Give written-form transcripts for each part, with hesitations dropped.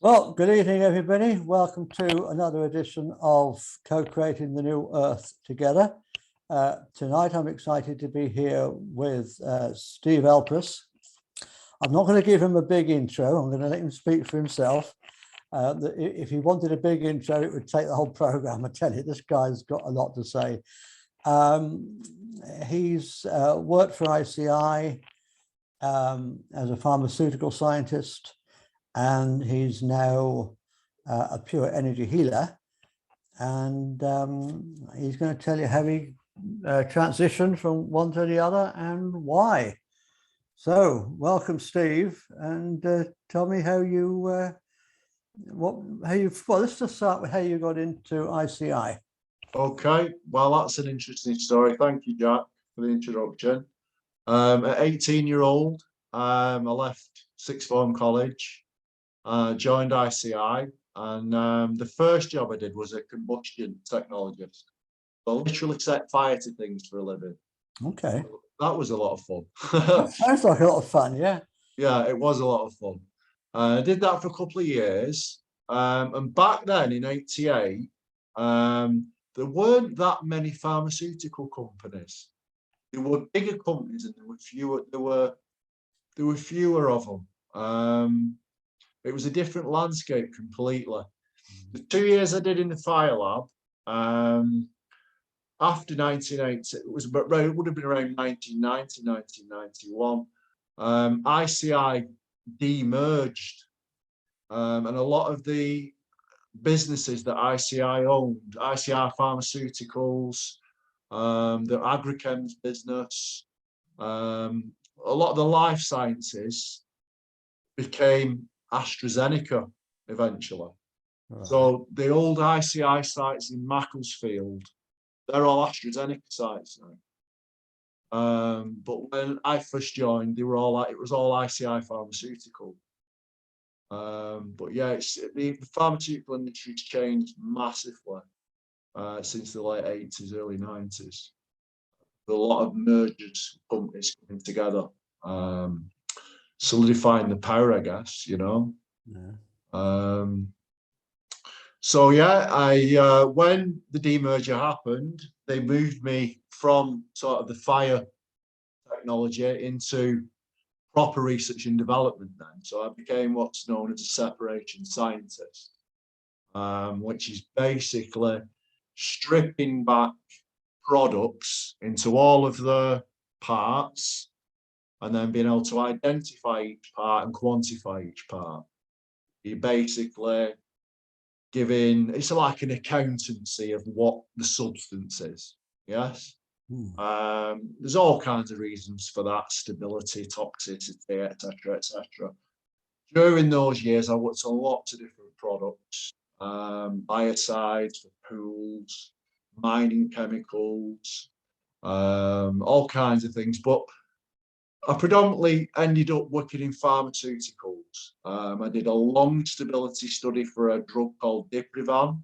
Well, good evening, everybody. Welcome to another edition of Co-Creating the New Earth Together. Tonight, I'm excited to be here with Steve Allpress. I'm not going to give him a big intro. I'm going to let him speak for himself. If he wanted a big intro, it would take the whole program. I tell you, this guy's got a lot to say. He's worked for ICI as a pharmaceutical scientist, and he's now a pure energy healer. And he's going to tell you how he transitioned from one to the other and why. So welcome, Steve, and tell me how you, well, let's just start with how you got into ICI. Okay, well, that's an interesting story. Thank you, Jack, for the introduction. At 18-year-old, I left sixth form college, joined ICI, and the first job I did was a combustion technologist. I literally set fire to things for a living. Okay. That was a lot of fun. That sounds like a lot of fun, yeah. Yeah, it was a lot of fun. I did that for a couple of years. And back then in 88, there weren't that many pharmaceutical companies. There were bigger companies and there were fewer of them. It was a different landscape completely. The 2 years I did in the fire lab, after 1980, it would have been around 1990, 1991. ICI demerged, and a lot of the businesses that ICI owned, ICI Pharmaceuticals, the Agrichems business, a lot of the life sciences became AstraZeneca eventually. Right. So the old ICI sites in Macclesfield, they're all AstraZeneca sites now. But when I first joined, it was all ICI Pharmaceutical. But yeah, the pharmaceutical industry's changed massively since the late 80s, early 90s. A lot of mergers, companies coming together, solidifying the power, I guess, you know. Yeah. So yeah, when the demerger happened, they moved me from sort of the fire technology into proper research and development then. So I became what's known as a separation scientist, which is basically stripping back products into all of the parts and then being able to identify each part and quantify each part. You basically it's like an accountancy of what the substance is. Yes. There's all kinds of reasons for that: stability, toxicity, etc., etc. During those years, I worked on lots of different products, biocides for pools, mining chemicals, all kinds of things. But I predominantly ended up working in pharmaceuticals. I did a long stability study for a drug called Diprivan,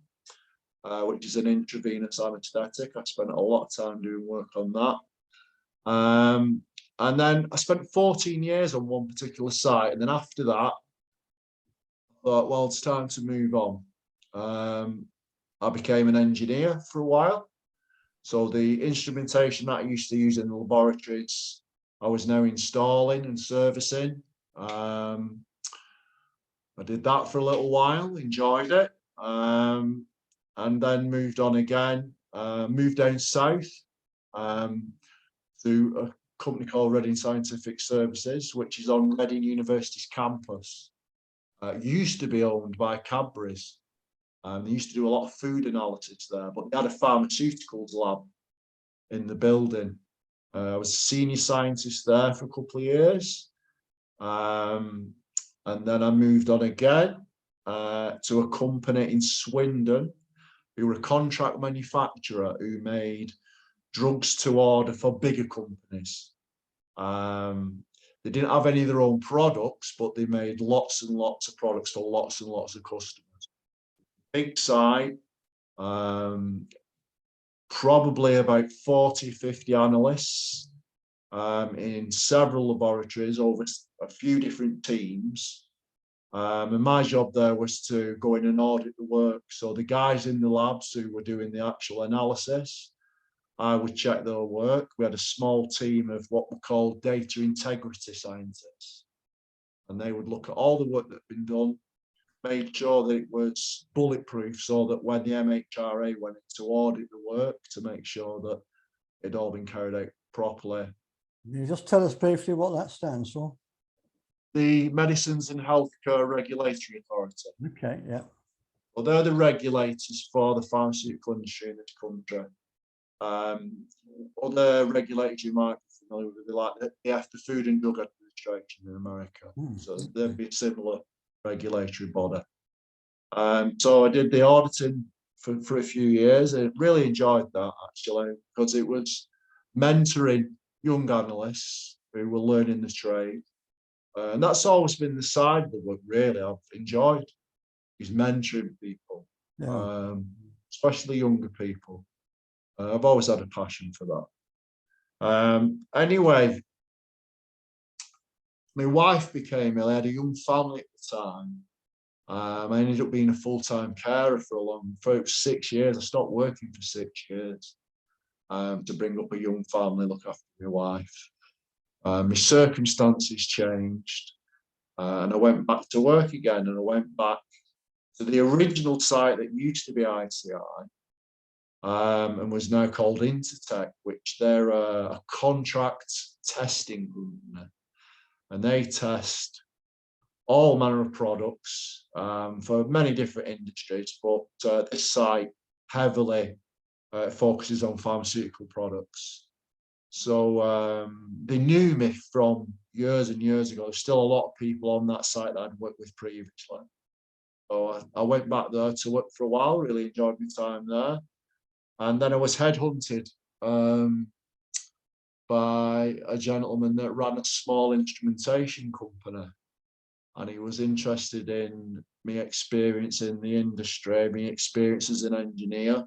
which is an intravenous anesthetic. I spent a lot of time doing work on that. And then I spent 14 years on one particular site. And then after that, I thought, well, it's time to move on. I became an engineer for a while. So the instrumentation that I used to use in the laboratories, I was now installing and servicing. I did that for a little while, enjoyed it. And then moved on again, moved down south to a company called Reading Scientific Services, which is on Reading University's campus. It used to be owned by Cadbury's. They used to do a lot of food analysis there, but they had a pharmaceuticals lab in the building. I was a senior scientist there for a couple of years. And then I moved on again to a company in Swindon, who were a contract manufacturer who made drugs to order for bigger companies. They didn't have any of their own products, but they made lots and lots of products for lots and lots of customers. Big site, probably about 40, 50 analysts in several laboratories over a few different teams. And my job there was to go in and audit the work. So the guys in the labs who were doing the actual analysis, I would check their work. We had a small team of what we call data integrity scientists. And they would look at all the work that had been done, made sure that it was bulletproof so that when the MHRA went in to audit the work, to make sure that it'd all been carried out properly. Can you just tell us briefly what that stands for? The Medicines and Healthcare Regulatory Authority. Okay, yeah. Well, they're the regulators for the pharmaceutical industry in this country. Other regulators you might be familiar with, like the Food and Drug Administration in America. So there'd be a similar regulatory body. So I did the auditing for a few years. I really enjoyed that, actually, because it was mentoring young analysts who were learning the trade. And that's always been the side of the work, really, I've enjoyed, is mentoring people, especially younger people. I've always had a passion for that. Anyway, my wife became ill. I had a young family at the time. I ended up being a full-time carer for 6 years. I stopped working for 6 years to bring up a young family, look after my wife. My circumstances changed, and I went back to work again, and I went back to the original site that used to be ICI, and was now called Intertech, which they're a contract testing company, and they test all manner of products for many different industries, but this site heavily focuses on pharmaceutical products. So they knew me from years and years ago. There's still a lot of people on that site that I'd worked with previously. So I went back there to work for a while, really enjoyed my time there. And then I was headhunted by a gentleman that ran a small instrumentation company. And he was interested in me experience in the industry, my experience as an engineer.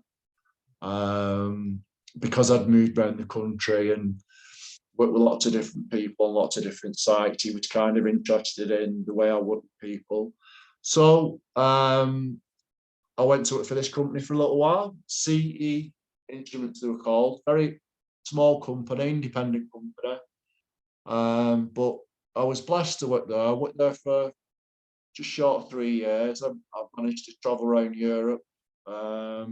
Because I'd moved around the country and worked with lots of different people, lots of different sites, he was kind of interested in the way I work with people. So I went to work for this company for a little while. CE Instruments they were called, very small company, independent company. But I was blessed to work there. I worked there for just short of 3 years. I managed to travel around Europe. I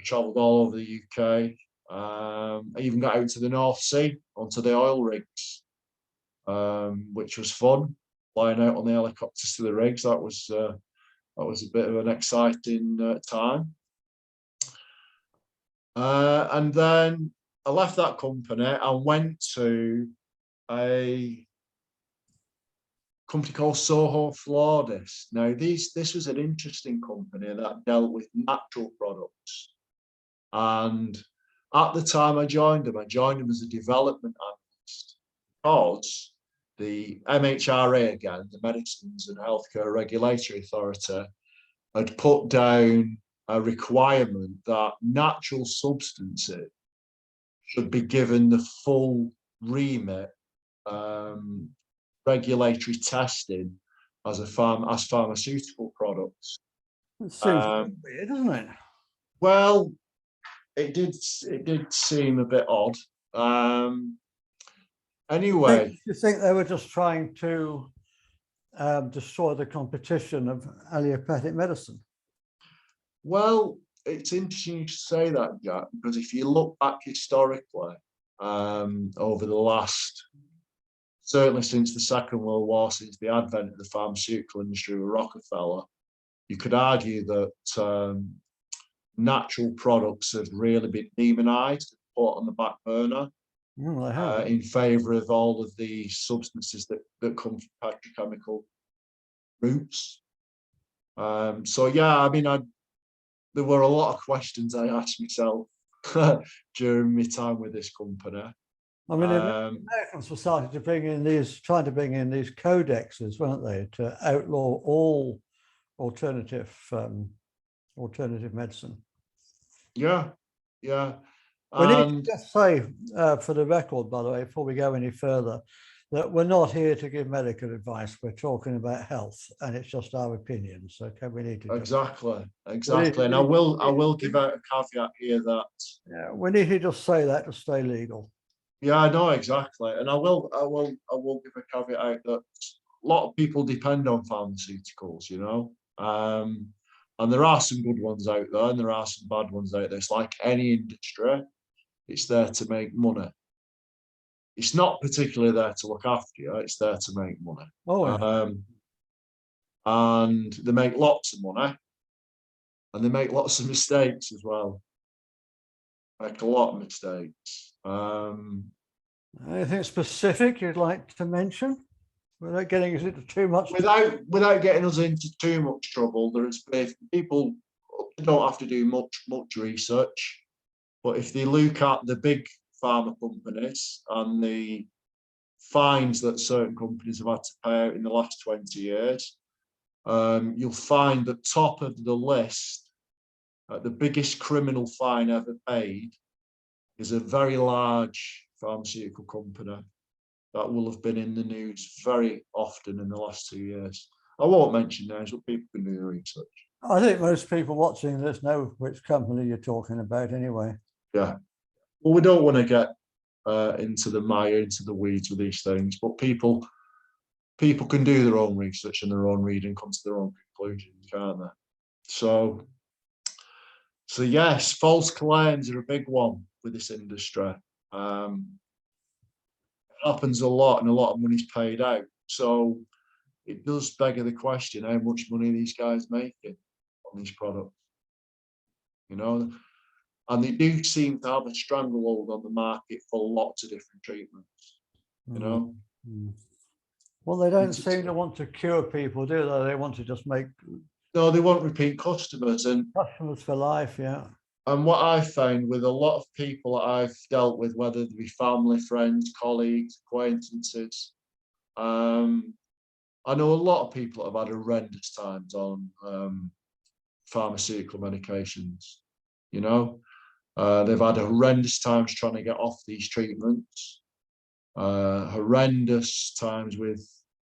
travelled all over the UK. I even got out to the North Sea onto the oil rigs, which was fun. Flying out on the helicopters to the rigs, that was a bit of an exciting time. And then I left that company and went to a company called Soho Flawless. Now, this was an interesting company that dealt with natural products. And at the time I joined them as a development analyst, because the MHRA, again, the Medicines and Healthcare Regulatory Authority, had put down a requirement that natural substances should be given the full remit regulatory testing as pharmaceutical products. It seems weird, doesn't it? Well, it did seem a bit odd. Anyway, Do you think they were just trying to destroy the competition of allopathic medicine? Well, it's interesting you should say that, Jack, because if you look back historically, over the last, certainly since the Second World War, since the advent of the pharmaceutical industry with Rockefeller, you could argue that natural products have really been demonized, put on the back burner in favour of all of the substances that come from petrochemical routes. So yeah, I mean, there were a lot of questions I asked myself during my time with this company. I mean, Americans were starting to trying to bring in these codexes, weren't they, to outlaw all alternative medicine. Yeah. We need to just say, for the record, by the way, before we go any further, that we're not here to give medical advice. We're talking about health, and it's just our opinions. Okay, we need to exactly. And I will give out a caveat here that we need to just say that to stay legal. Yeah, I know exactly, and I will give a caveat out that a lot of people depend on pharmaceuticals, you know, and there are some good ones out there, and there are some bad ones out there. It's like any industry; it's there to make money. It's not particularly there to look after you; it's there to make money. Oh, yeah. And they make lots of money, and they make lots of mistakes as well. Make a lot of mistakes. Anything specific you'd like to mention without getting us into too much? Without getting us into too much trouble, there's people don't have to do much research, but if they look at the big pharma companies and the fines that certain companies have had to pay out in the last 20 years, you'll find that top of the list, the biggest criminal fine ever paid is a very large pharmaceutical company that will have been in the news very often in the last 2 years. I won't mention names, but people can do the research. I think most people watching this know which company you're talking about anyway. Yeah. Well, we don't want to get into the mire, into the weeds with these things, but people can do their own research and their own reading, come to their own conclusions, can't they? So yes, false claims are a big one with this industry. It happens a lot, and a lot of money's paid out. So it does beg the question: how much money are these guys making on these products? You know, and they do seem to have a stranglehold on the market for lots of different treatments. You know. Well, they don't seem to want to cure people, do they? They want to just make. No, they want repeat customers and customers for life. Yeah. And what I found with a lot of people that I've dealt with, whether they be family, friends, colleagues, acquaintances, I know a lot of people have had horrendous times on pharmaceutical medications. You know, they've had horrendous times trying to get off these treatments, horrendous times with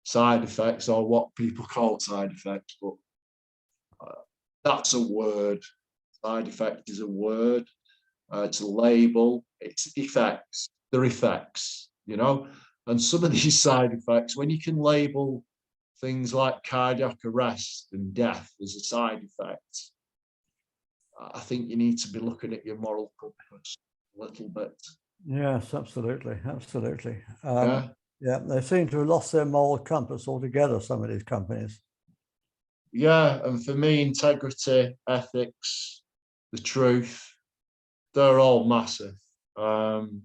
side effects, or what people call side effects, but that's a word. Side effect is a word. It's a label. It's effects. They're effects, you know. And some of these side effects, when you can label things like cardiac arrest and death as a side effect, I think you need to be looking at your moral compass a little bit. Yes, absolutely, absolutely. Yeah. Yeah, they seem to have lost their moral compass altogether, some of these companies. Yeah, and for me, integrity, ethics, the truth, they're all massive. I'm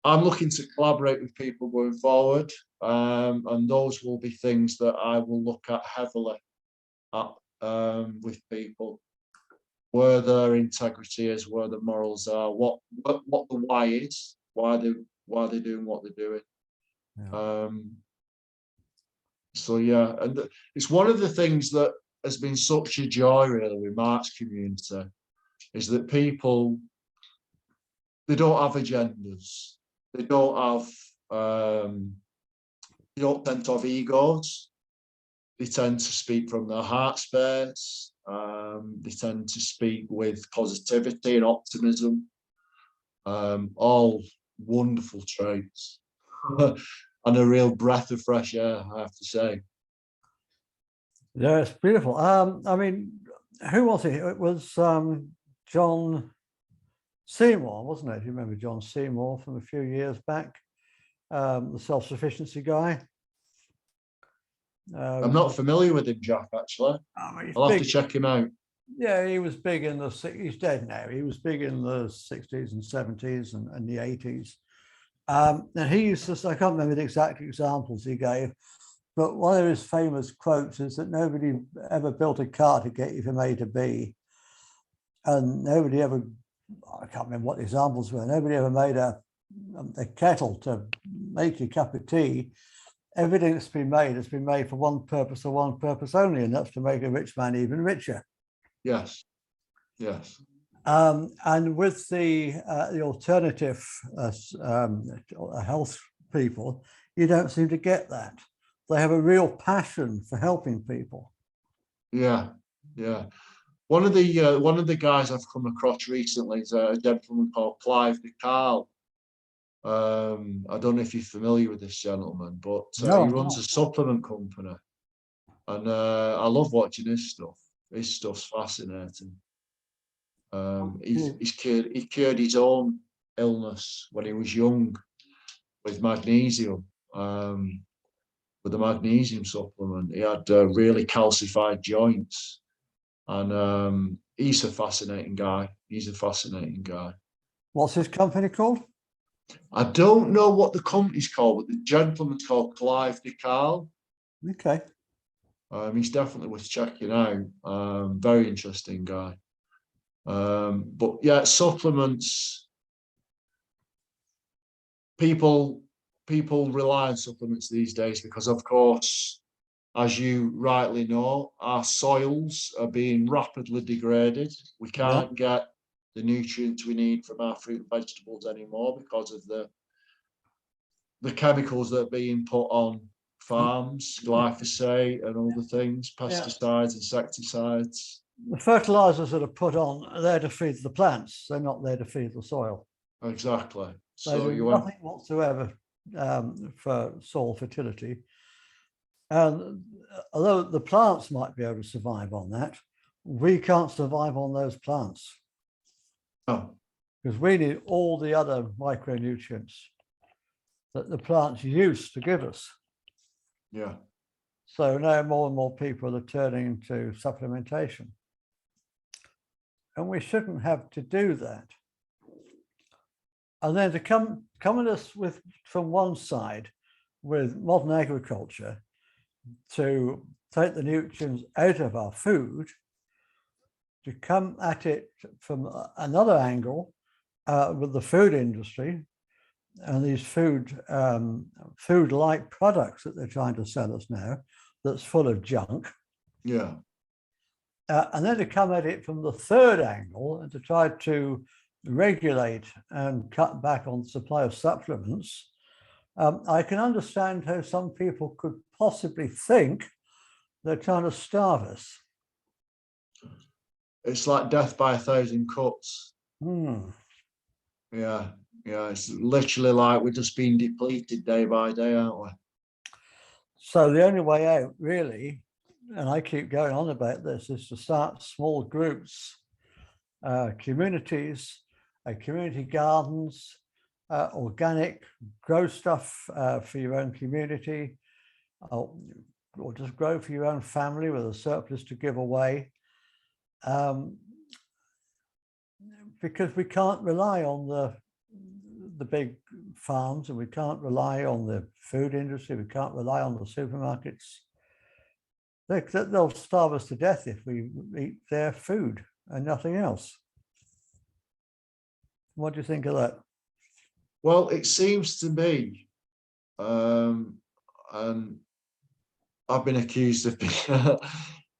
looking to collaborate with people going forward, and those will be things that I will look at heavily at, with people, where their integrity is, where the morals are, what the why is, why they're doing what they're doing. Yeah. So yeah, and it's one of the things that has been such a joy really with Mark's community, is that people, they don't have agendas, they don't tend to have egos, they tend to speak from their heart space, they tend to speak with positivity and optimism, all wonderful traits. And a real breath of fresh air, I have to say. Yeah, it's beautiful. I mean, who was it? It was John Seymour, wasn't it? Do you remember John Seymour from a few years back? The self-sufficiency guy. I'm not familiar with him, Jack, actually. I'll have to check him out. Yeah, he was big in the, he's dead now. He was big in the 60s and 70s and the 80s. And he used to, I can't remember the exact examples he gave, but one of his famous quotes is that nobody ever built a car to get you from A to B. And nobody ever, I can't remember what the examples were, nobody ever made a kettle to make your cup of tea. Everything that's been made has been made for one purpose or one purpose only, and that's to make a rich man even richer. Yes, yes. And with the alternative health people, you don't seem to get that. They have a real passion for helping people. Yeah, yeah. One of the guys I've come across recently is a gentleman called Clive DeCarl. I don't know if you're familiar with this gentleman, but No, he I'm runs not. a supplement company, and I love watching his stuff. His stuff's fascinating. He cured his own illness when he was young with magnesium. With a magnesium supplement, he had really calcified joints, and he's a fascinating guy. He's a fascinating guy. What's his company called? I don't know what the company's called, but the gentleman's called Clive DeCarl. Okay. He's definitely worth checking out. Very interesting guy. But yeah, supplements. People rely on supplements these days because, of course, as you rightly know, our soils are being rapidly degraded. We can't get the nutrients we need from our fruit and vegetables anymore because of the chemicals that are being put on farms, glyphosate and other things, pesticides, insecticides. The fertilizers that are put on are there to feed the plants. They're not there to feed the soil. Exactly. They do nothing whatsoever for soil fertility. And although the plants might be able to survive on that, we can't survive on those plants. Oh. Because we need all the other micronutrients that the plants used to give us. Yeah. So now more and more people are turning to supplementation. And we shouldn't have to do that. And then to come at us with, from one side, with modern agriculture, to take the nutrients out of our food, to come at it from another angle with the food industry and these food-like products that they're trying to sell us now, that's full of junk. Yeah. And then to come at it from the third angle and to try to regulate and cut back on the supply of supplements. I can understand how some people could possibly think they're trying to starve us. It's like death by 1,000 cuts. Hmm. Yeah, yeah. It's literally like we're just being depleted day by day, aren't we? So the only way out, really, and I keep going on about this, is to start small groups, communities, community gardens, organic, grow stuff for your own community, or just grow for your own family with a surplus to give away. Because we can't rely on the big farms, and we can't rely on the food industry, we can't rely on the supermarkets. They'll starve us to death if we eat their food and nothing else. What do you think of that? Well, it seems to me, and I've been accused of being,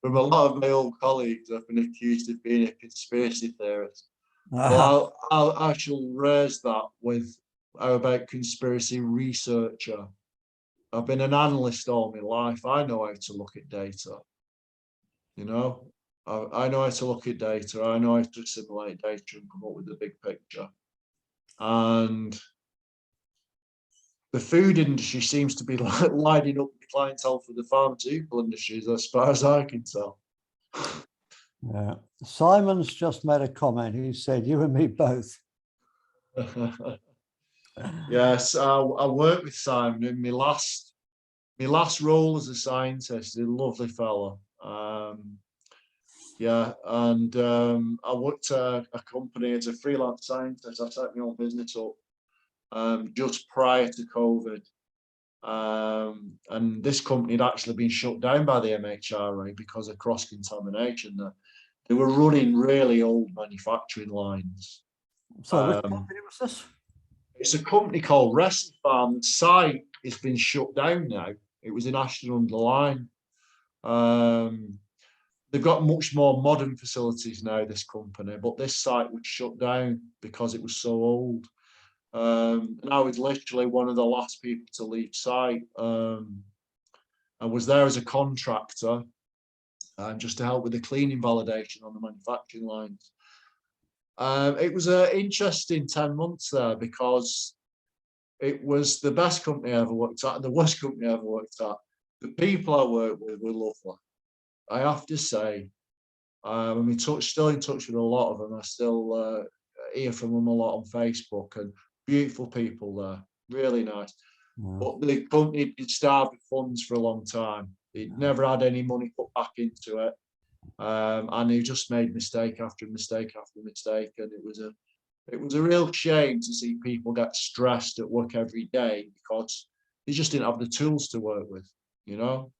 from a lot of my old colleagues, I've been accused of being a conspiracy theorist. Well, I shall raise that with how about conspiracy researcher. I've been an analyst all my life. I know how to look at data. You know, I know how to look at data. I know how to assimilate data and come up with the big picture. And the food industry seems to be lining up the clientele for the pharmaceutical industry, as far as I can tell. Yeah. Simon's just made a comment. He said, "You and me both." Yes, I worked with Simon in my last role as a scientist. He's a lovely fella. Yeah, and I worked at a company as a freelance scientist. I set my own business up just prior to COVID. And this company had actually been shut down by the MHRA because of cross-contamination. They were running really old manufacturing lines. So which company was this? It's a company called Wrestle Farm. The site has been shut down now. It was in Ashton-under-Lyne. They've got much more modern facilities now, this company, but this site was shut down because it was so old. And I was literally one of the last people to leave site. I was there as a contractor, just to help with the cleaning validation on the manufacturing lines. It was an interesting 10 months there because it was the best company I ever worked at and the worst company I ever worked at. The people I worked with were lovely. I have to say, I'm still in touch with a lot of them. I still hear from them a lot on Facebook, and beautiful people there, really nice. Wow. But the company had been starved of funds for a long time. It never had any money put back into it. And he just made mistake after mistake after mistake. And it was a real shame to see people get stressed at work every day because they just didn't have the tools to work with, you know?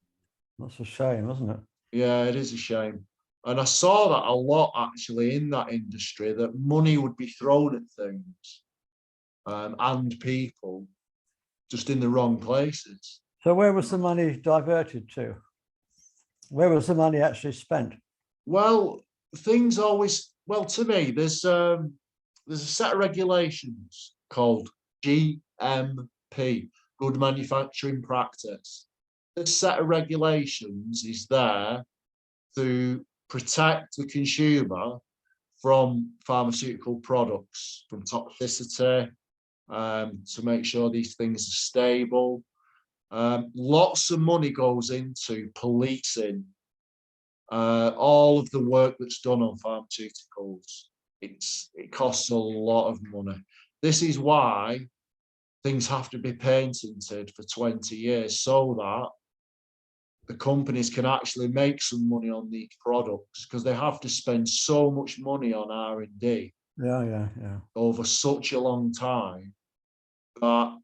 That's a shame, isn't it? Yeah, it is a shame. And I saw that a lot actually in that industry, that money would be thrown at things and people just in the wrong places. So where was the money diverted to? Where was the money actually spent? Well, things always, well, to me, there's a set of regulations called GMP, Good Manufacturing Practice. This set of regulations is there to protect the consumer from pharmaceutical products, from toxicity, to make sure these things are stable. Lots of money goes into policing all of the work that's done on pharmaceuticals. It costs a lot of money. This is why things have to be patented for 20 years so that the companies can actually make some money on these products, because they have to spend so much money on R&D over such a long time that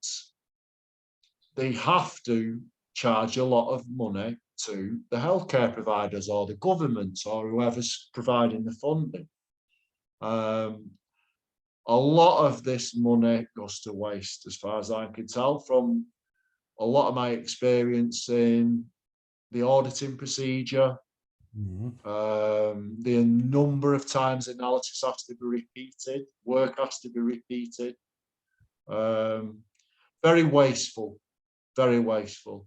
they have to charge a lot of money to the healthcare providers or the government or whoever's providing the funding. A lot of this money goes to waste, as far as I can tell, from a lot of my experience in the auditing procedure, the number of times analysis has to be repeated, work has to be repeated. Very wasteful, very wasteful.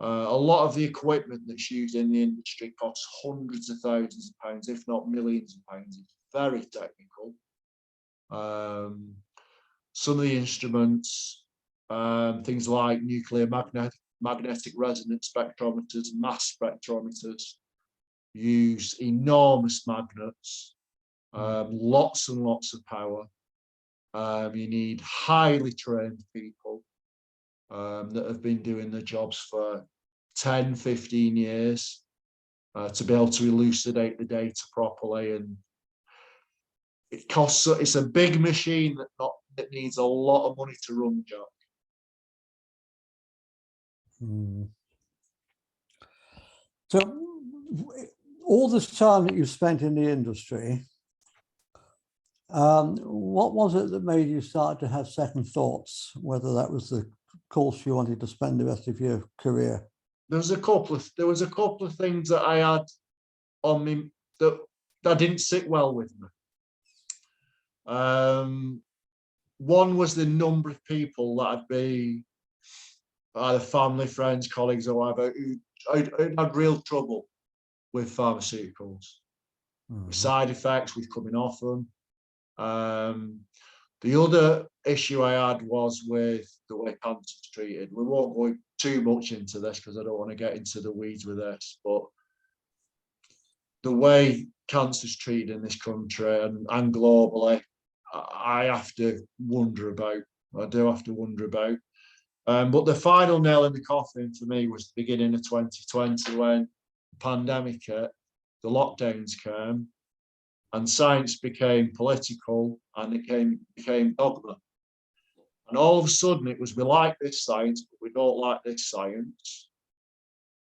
A lot of the equipment that's used in the industry costs hundreds of thousands of pounds, if not millions of pounds. It's very technical. Some of the instruments, things like nuclear magnetic resonance spectrometers, mass spectrometers, use enormous magnets, lots and lots of power. You need highly trained people that have been doing the jobs for 10, 15 years to be able to elucidate the data properly. And it costs, it's a big machine that needs a lot of money to run, Jack. So all this time that you spent in the industry, what was it that made you start to have second thoughts, whether that was the course you wanted to spend the rest of your career? There was a couple of things that I had on me that didn't sit well with me. One was the number of people that I'd be, either family, friends, colleagues, or whatever, who had real trouble with pharmaceuticals, with side effects, with coming off them. The other issue I had was with the way cancer is treated. We won't go too much into this because I don't want to get into the weeds with this, but the way cancer is treated in this country and globally, I have to wonder about. I do have to wonder about. But the final nail in the coffin for me was the beginning of 2020, when the pandemic hit, the lockdowns came, and science became political, and it became dogma. And all of a sudden it was, we like this science, but we don't like this science,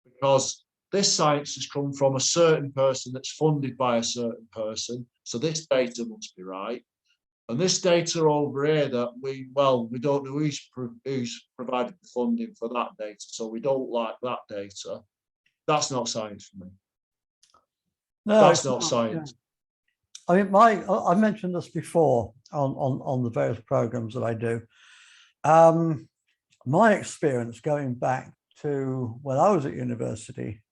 because this science has come from a certain person that's funded by a certain person, so this data must be right. And this data over here that we don't know who's provided the funding for that data, so we don't like that data. That's not science for me. No, that's not science. Yeah. I mean, I mentioned this before. on the various programs that I do. My experience going back to when I was at university,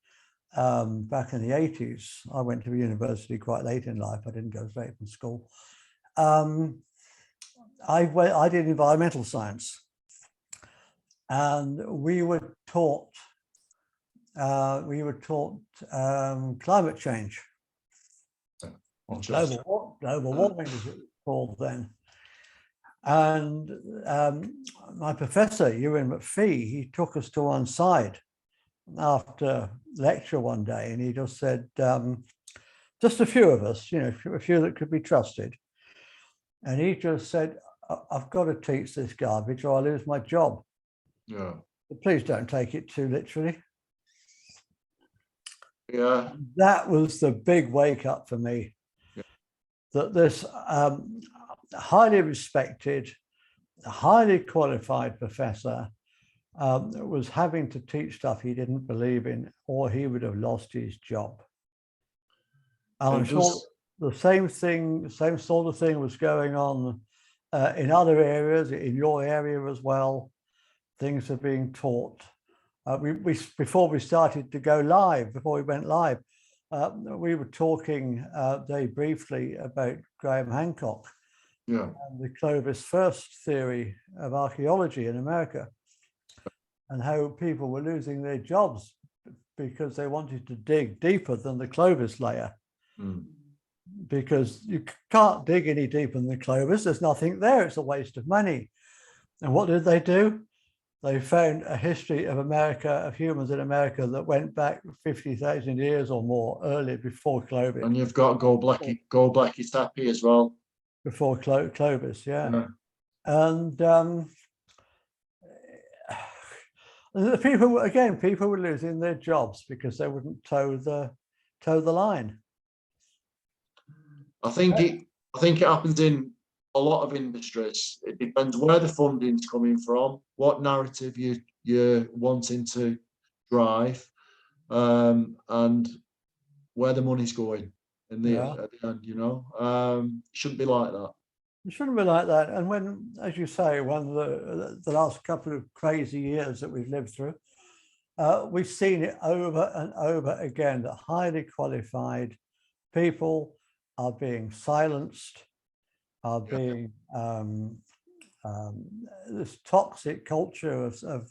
back in the 80s, I went to university quite late in life. I didn't go straight from school. I did environmental science, and we were taught climate change, global warming as it was called then. And my professor, Ewan McPhee, he took us to one side after lecture one day, and he just said, just a few of us, you know, a few that could be trusted. And he just said, I've got to teach this garbage or I lose my job. Yeah. But please don't take it too literally. Yeah. That was the big wake up for me. Yeah. That this highly respected, highly qualified professor was having to teach stuff he didn't believe in, or he would have lost his job. And I'm sure the same sort of thing was going on in other areas, in your area as well. Things are being taught. Before we started to go live, before we went live, we were talking very briefly about Graham Hancock, yeah, and the Clovis first theory of archaeology in America, and how people were losing their jobs because they wanted to dig deeper than the Clovis layer. Mm. Because you can't dig any deeper than the Clovis. There's nothing there. It's a waste of money. And what did they do? They found a history of America, of humans in America, that went back 50,000 years or more earlier, before Clovis. And you've got Göbekli Tepe as well. Before Clovis, yeah. And the people were losing their jobs because they wouldn't toe the line. I think it happens in a lot of industries. It depends where the funding's coming from, what narrative you're wanting to drive, and where the money's going at the end, you know. It shouldn't be like that. It shouldn't be like that. And when, as you say, when the last couple of crazy years that we've lived through, we've seen it over and over again, that highly qualified people are being silenced, are being this toxic culture of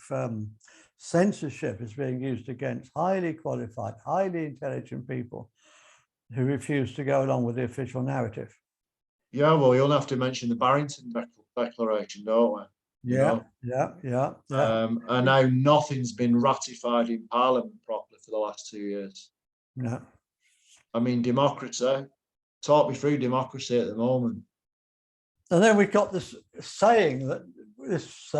censorship is being used against highly qualified, highly intelligent people who refuse to go along with the official narrative. Yeah, well, you'll have to mention the Barrington Declaration, don't we? Yeah. And now nothing's been ratified in Parliament properly for the last 2 years. Yeah. I mean, democracy. Talk me through democracy at the moment. And then we got this saying, that this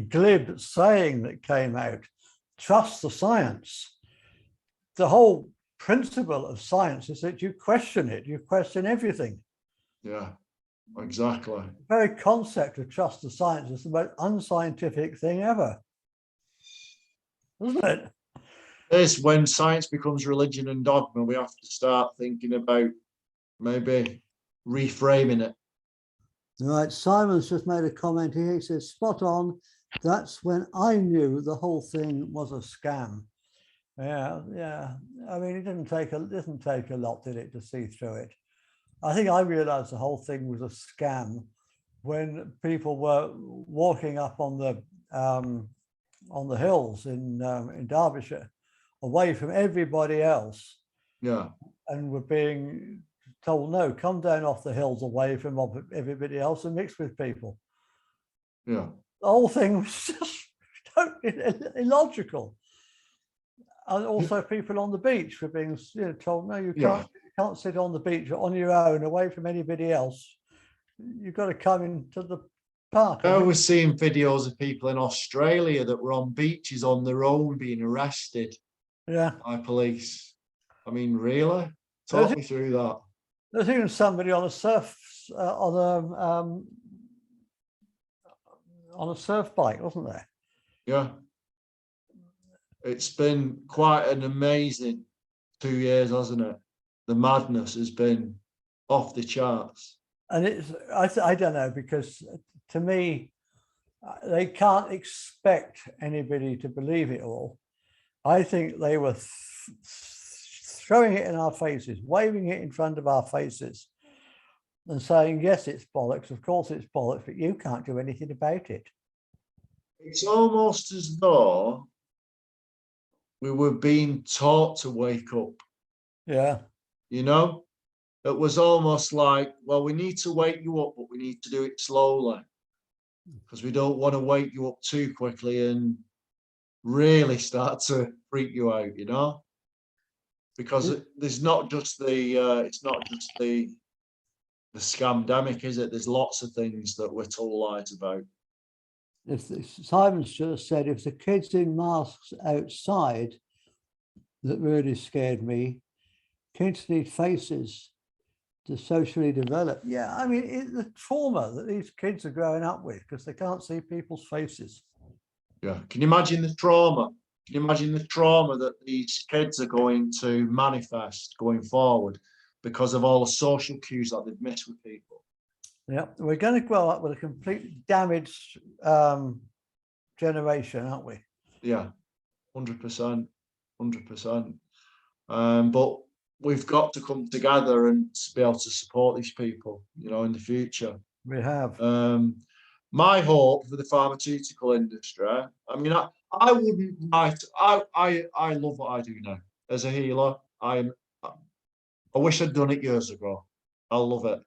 glib saying that came out, trust the science. The whole principle of science is that you question it, you question everything. Yeah, exactly. The very concept of trust the science is the most unscientific thing ever, isn't it? It's when science becomes religion and dogma, we have to start thinking about maybe reframing it. Right, Simon's just made a comment here. He says, spot on. That's when I knew the whole thing was a scam. Yeah. I mean, it didn't take a lot, did it, to see through it? I think I realized the whole thing was a scam when people were walking up on the hills in Derbyshire, away from everybody else. Yeah. And were being told, no, come down off the hills away from everybody else and mix with people. Yeah. The whole thing was just totally illogical. And also people on the beach were being told, no, you can't sit on the beach on your own, away from anybody else. You've got to come into the park. I was seeing videos of people in Australia that were on beaches on their own being arrested by police. I mean, really? Talk me through that. There's even somebody on a surf on a surf bike, wasn't there? Yeah. It's been quite an amazing 2 years, hasn't it? The madness has been off the charts. And it's, I don't know, because to me, they can't expect anybody to believe it all. I think they were throwing it in our faces, waving it in front of our faces and saying, yes, it's bollocks. Of course it's bollocks, but you can't do anything about it. It's almost as though we were being taught to wake up. Yeah. You know, it was almost like, well, we need to wake you up, but we need to do it slowly because we don't want to wake you up too quickly and really start to freak you out, you know, because there's not just the it's not just the scamdemic, is it? There's lots of things that we're told lies about. If Simon's just said, if the kids in masks outside that really scared me, kids need faces to socially develop. Yeah, I mean, the trauma that these kids are growing up with because they can't see people's faces. Yeah, can you imagine the trauma? Can you imagine the trauma that these kids are going to manifest going forward because of all the social cues that they've missed with people? Yeah, we're going to grow up with a completely damaged generation, aren't we? Yeah, 100%, 100%. But we've got to come together and be able to support these people, you know, in the future. We have. My hope for the pharmaceutical industry, I mean, I wouldn't write, I love what I do now as a healer. I wish I'd done it years ago. I love it.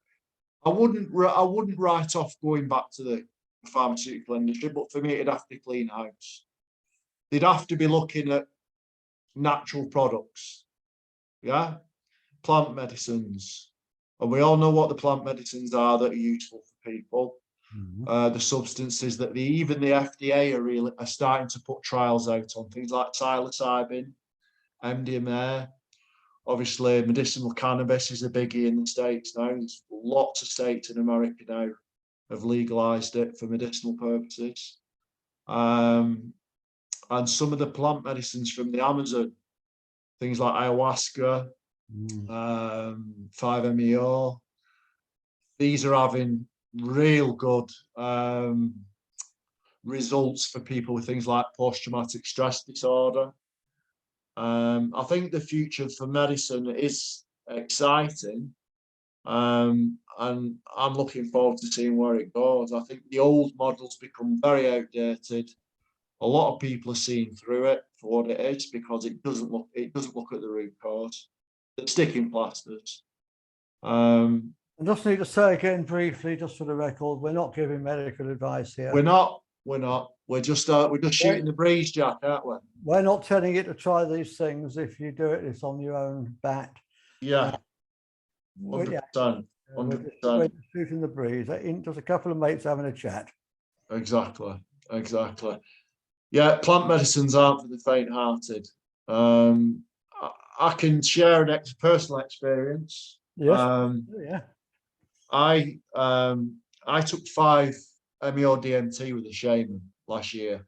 I wouldn't write off going back to the pharmaceutical industry, but for me, it'd have to clean house. They'd have to be looking at natural products, yeah, plant medicines, and we all know what the plant medicines are that are useful for people. The substances that even the FDA are starting to put trials out on, things like psilocybin, MDMA. Obviously, medicinal cannabis is a biggie in the States now. There's lots of states in America now have legalized it for medicinal purposes. And some of the plant medicines from the Amazon, things like ayahuasca, 5-MeO, these are having real good results for people with things like post-traumatic stress disorder. I think the future for medicine is exciting, and I'm looking forward to seeing where it goes. I think the old models become very outdated. A lot of people are seeing through it for what it is because it doesn't look at the root cause. The sticking plasters. I just need to say again briefly, just for the record, we're not giving medical advice here. We're not. We're just shooting the breeze, Jack, aren't we? We're not telling you to try these things. If you do it, it's on your own bat. Yeah. 100%. We're just shooting the breeze. Just a couple of mates having a chat. Exactly. Yeah, plant medicines aren't for the faint-hearted. I can share a personal experience. Yes. Yeah. I took 5-MeO DMT with a shaman last year.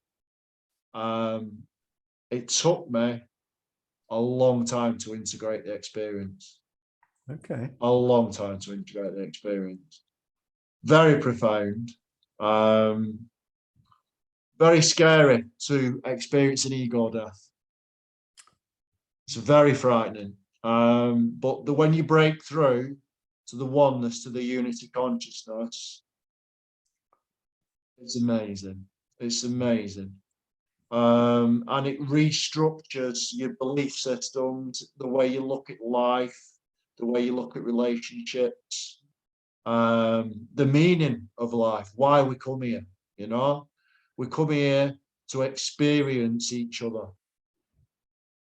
It took me a long time to integrate the experience. Okay. A long time to integrate the experience. Very profound. Very scary to experience an ego death. It's very frightening. But when you break through to the oneness, to the unity consciousness, it's amazing. It's amazing. And it restructures your belief systems, the way you look at life, the way you look at relationships, the meaning of life, why we come here, you know? We come here to experience each other.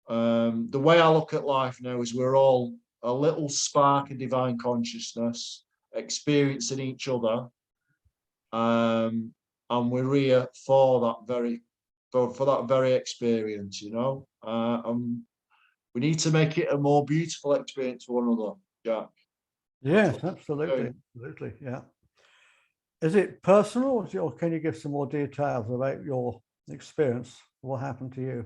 The way I look at life now is we're all a little spark of divine consciousness experiencing each other. And we're here for that very experience, you know. We need to make it a more beautiful experience for one another, Jack. Yes, absolutely. Absolutely, yeah. Is it personal, or can you give some more details about your experience? What happened to you?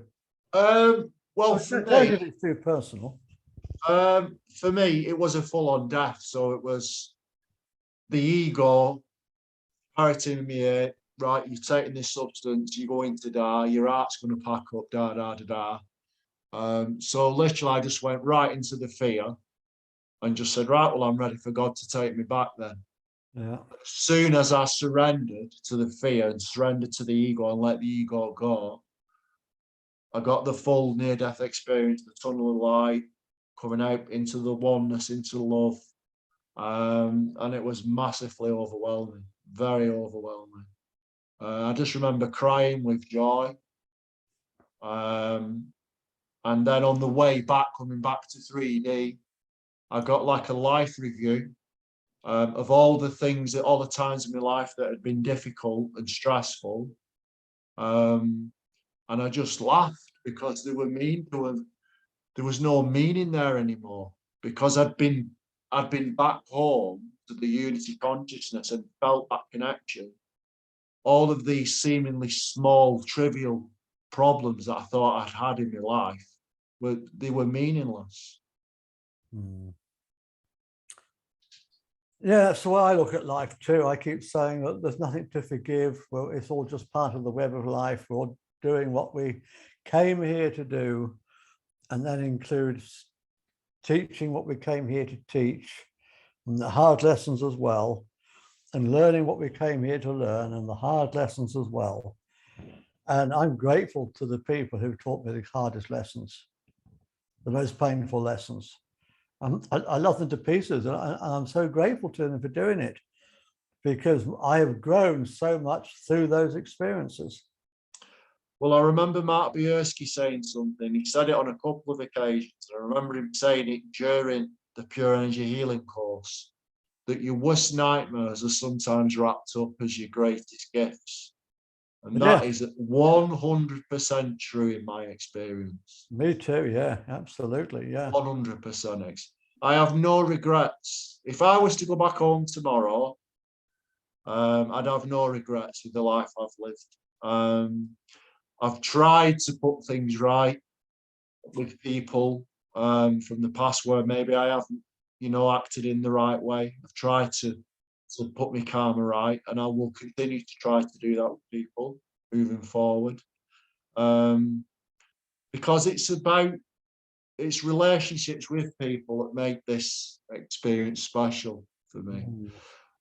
Well, for me, it's too personal. For me, it was a full-on death. So it was the ego parroting in my ear, right, you're taking this substance, you're going to die, your heart's going to pack up, da, da, da, da. So literally I just went right into the fear and just said, right, well, I'm ready for God to take me back then. Yeah. As soon as I surrendered to the fear and surrendered to the ego and let the ego go, I got the full near-death experience, the tunnel of light, coming out into the oneness, into love. And it was massively overwhelming, very overwhelming. I just remember crying with joy. And then on the way back, coming back to 3D, I got like a life review of all the things, all the times in my life that had been difficult and stressful. And I just laughed because they were mean to them. There was no meaning there anymore because I'd been back home to the unity consciousness and felt that connection. All of these seemingly small, trivial problems that I thought I'd had in my life, they were meaningless. Mm. Yeah, that's the way I look at life too. I keep saying that there's nothing to forgive. Well, it's all just part of the web of life. We're all doing what we came here to do, and that includes teaching what we came here to teach, and the hard lessons as well, and learning what we came here to learn, and the hard lessons as well. And I'm grateful to the people who taught me the hardest lessons, the most painful lessons. I love them to pieces, and I'm so grateful to them for doing it, because I have grown so much through those experiences. Well, I remember Mark Bajerski saying something. He said it on a couple of occasions. I remember him saying it during the Pure Energy Healing course, that your worst nightmares are sometimes wrapped up as your greatest gifts. And that is 100% true in my experience. Me too, yeah, absolutely, yeah. 100%. I have no regrets. If I was to go back home tomorrow, I'd have no regrets with the life I've lived. I've tried to put things right with people from the past where maybe I haven't, acted in the right way. I've tried to put my karma right, and I will continue to try to do that with people moving forward. Because it's relationships with people that make this experience special for me.